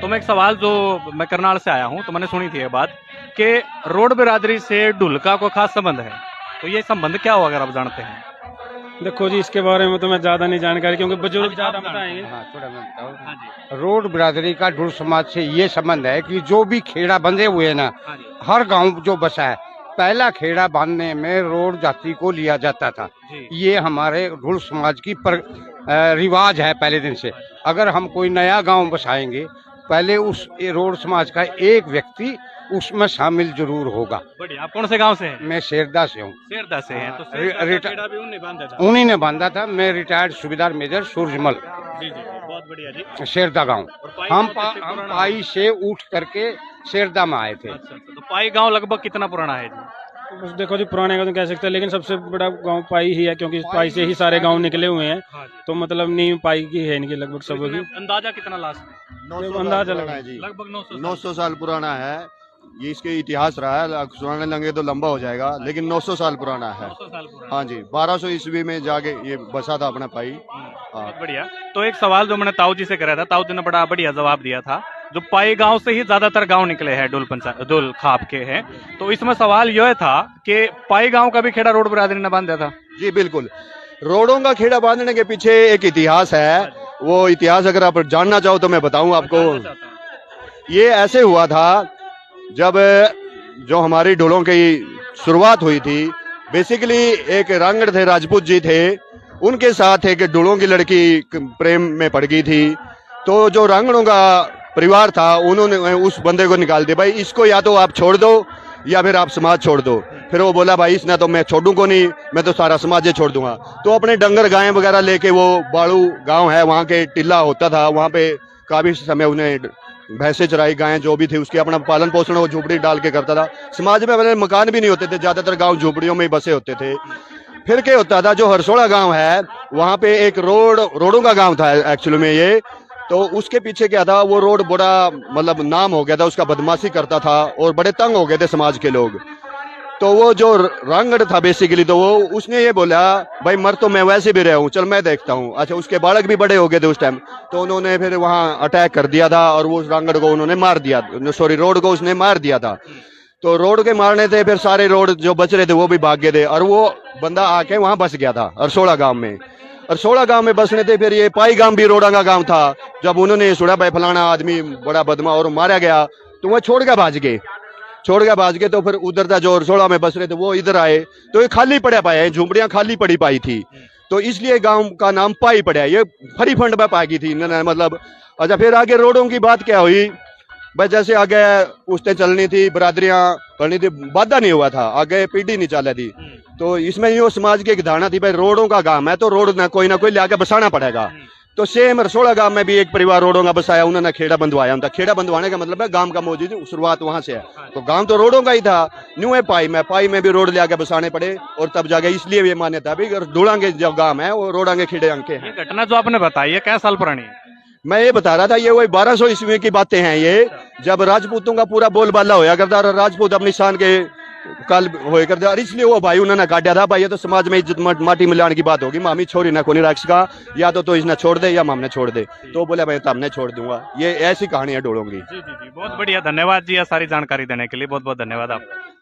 तो मैं एक सवाल जो मैं करनाल से आया हूँ, तो मैंने सुनी थी ये बात कि रोड बिरादरी से ढुलका को खास संबंध है। तो ये संबंध क्या हो अगर आप जानते हैं? देखो जी, इसके बारे में तो मैं ज्यादा नहीं जानकारी, क्योंकि बुजुर्ग ज्यादा बताएंगे। हाँ, थोड़ा मैं बताऊं। हाँ जी। रोड बिरादरी का ढुल समाज से ये संबंध है कि जो भी खेड़ा बंधे हुए हैं ना, हाँ जी। हर गांव जो बसा है, पहला खेड़ा बांधने में रोड जाति को लिया जाता था। जी। ये हमारे ढुल समाज की रिवाज है पहले दिन से। अगर हम कोई नया गांव बसाएंगे, पहले उस रोड समाज का एक व्यक्ति उसमें शामिल जरूर होगा। बढ़िया। आप कौन से गांव से हैं? मैं शेरदा से हूँ। शेरदा से हैं। तो रि- शेरदा का रिटा- खेड़ा भी उन्होंने बांधा था। उन्हीं ने बांधा था। मैं रिटायर्ड सूबेदार मेजर सूरजमल, जी जी, बहुत बढ़िया जी। शेरदा गांव। और पाई हम गाँव कितने हम पुराना पाई से उठ करके शेरदा में आए थे। अच्छा अच्छा। तो पाई गांव लगभग कितना पुराना है जी? बस देखो जी, पुराने का तो कह सकते हैं, लेकिन सबसे बड़ा गांव पाई ही है, क्योंकि पाई से ही सारे गांव निकले हुए हैं। हाँ जी। तो मतलब नींव पाई की है इनकी लगभग सब की। अंदाजा कितना लास्ट में? 900 अंदाजा साल पुराना लगा है जी। लगभग 900 900 साल पुराना है। ये इसके इतिहास रहा है, सुनाने लगे तो लंबा हो जाएगा, लेकिन 900 साल पुराना है। 900 साल पुराना। हाँ जी, 1200 ईस्वी में जाके ये बसा था अपना पाई। बहुत बढ़िया। तो एक सवाल जो मैंने ताऊ जी से करा था, ताऊ जी ने बड़ा बढ़िया जवाब दिया था। जो पाई गांव से ही ज्यादातर गांव निकले हैं, डुल खाप के हैं। तो इसमें सवाल यह था कि पाई गांव का भी खेड़ा रोड बिरादरी ने बांधा था। जी बिल्कुल। रोडों का खेड़ा बांधने के पीछे एक इतिहास है। वो इतिहास अगर आप जानना चाहो तो मैं बताऊं आपको। ये ऐसे हुआ था, जब जो हमारी ढोलों की शुरुआत हुई थी, बेसिकली एक रांगड़ थे, राजपूत जी थे, उनके साथ एक ढोलों की लड़की प्रेम में पड़ गई थी। तो जो रांगड़ों का परिवार था, उन्होंने उस बंदे को निकाल दिया, भाई इसको या तो आप छोड़ दो या फिर आप समाज छोड़ दो। फिर वो बोला, भाई इसने तो मैं छोड़ू को नहीं, मैं तो सारा समाज ही छोड़ दूंगा। तो अपने डंगर गायें वगैरह लेके वो बाड़ू गांव है, वहां के टिल्ला होता था, वहां पे काफी समय उन्हें भैंसे चराई, गायें जो भी थी उसकी अपना पालन पोषण वो झोपड़ी डाल के करता था। समाज में पहले मकान भी नहीं होते थे, ज्यादातर गांव झोपड़ियों में ही बसे होते थे। फिर क्या होता था, जो हरसोड़ा गांव है वहां पे एक रोडों का गांव था एक्चुअली में ये। तो उसके पीछे क्या था, वो रोड बड़ा मतलब नाम हो गया था उसका, बदमाशी करता था और बड़े तंग हो गए थे समाज के लोग। तो वो जो रांगड़ था बेसिकली, तो वो उसने ये बोला, भाई मर तो मैं वैसे भी रहा हूँ, चल मैं देखता हूँ। अच्छा, उसके बालक भी बड़े हो गए थे उस टाइम, तो उन्होंने फिर वहां अटैक कर दिया था और वो रांगड़ को उन्होंने मार दिया, सॉरी रोड को उसने मार दिया था। तो रोड के मारने थे, फिर सारे रोड जो बच रहे थे वो भी भाग गए थे और वो बंदा आके वहां बस गया था अरसोड़ा गांव में। अरसोड़ा गांव में बसने थे, फिर ये पाई गांव भी रोड़ा का गांव था। जब उन्होंने सुना भाई फलाना आदमी बड़ा बदमा और मारा गया, तो वह छोड़ के भाज गए। तो फिर उधर था जो अरसोड़ा में बस रहे थे वो इधर आए, तो ये खाली पड़ा पाया, झुंपड़ियां खाली पड़ी पाई थी, तो इसलिए गांव का नाम पाई पड़ा। ये फरी फंड में पाई थी मतलब। अच्छा, फिर आगे रोडों की बात क्या हुई, भाई जैसे आगे उसने चलनी थी, बरादरियां करनी थी, बाधा नहीं हुआ था, आगे पीढ़ी नहीं चला थी। तो इसमें यो समाज की एक धारणा थी, भाई रोडों का गांव है तो रोड ना कोई लाके बसाना पड़ेगा। तो सेम रसोड़ा गांव में भी एक परिवार रोडों का बसाया, उन्होंने खेड़ा बंधवाया। उनका खेड़ा बंधवाने का मतलब है गांव का मौजूद शुरुआत वहां से है। तो गांव तो रोडों का ही था, न्यू है पाई में भी रोड ले आके बसाने पड़े और तब जाके इसलिए ये मान्यता भी धुड़ांगे जो गांव है वो रोडांगे खेड़े अंके हैं। ये घटना जो आपने बताई है क्या साल पुरानी है? मैं ये बता रहा था, ये वही 1200 ईस्वी की बातें हैं ये, जब राजपूतों का पूरा बोलबाला होया करता और राजपूत अपनी शान के काल होया करता, और इसलिए वो भाई उन्होंने काटा था, भाई ये तो समाज में इज्जत माटी मिलाने की बात होगी, मामी छोरी ना कोनी राक्ष का, या तो इसने छोड़ दे या हमने छोड़ दे। तो बोले भाई तो हमने छोड़ दूंगा। ये ऐसी कहानी है ढोलों की। जी जी जी, बहुत बढ़िया। धन्यवाद जी, ये सारी जानकारी देने के लिए बहुत बहुत धन्यवाद आपका।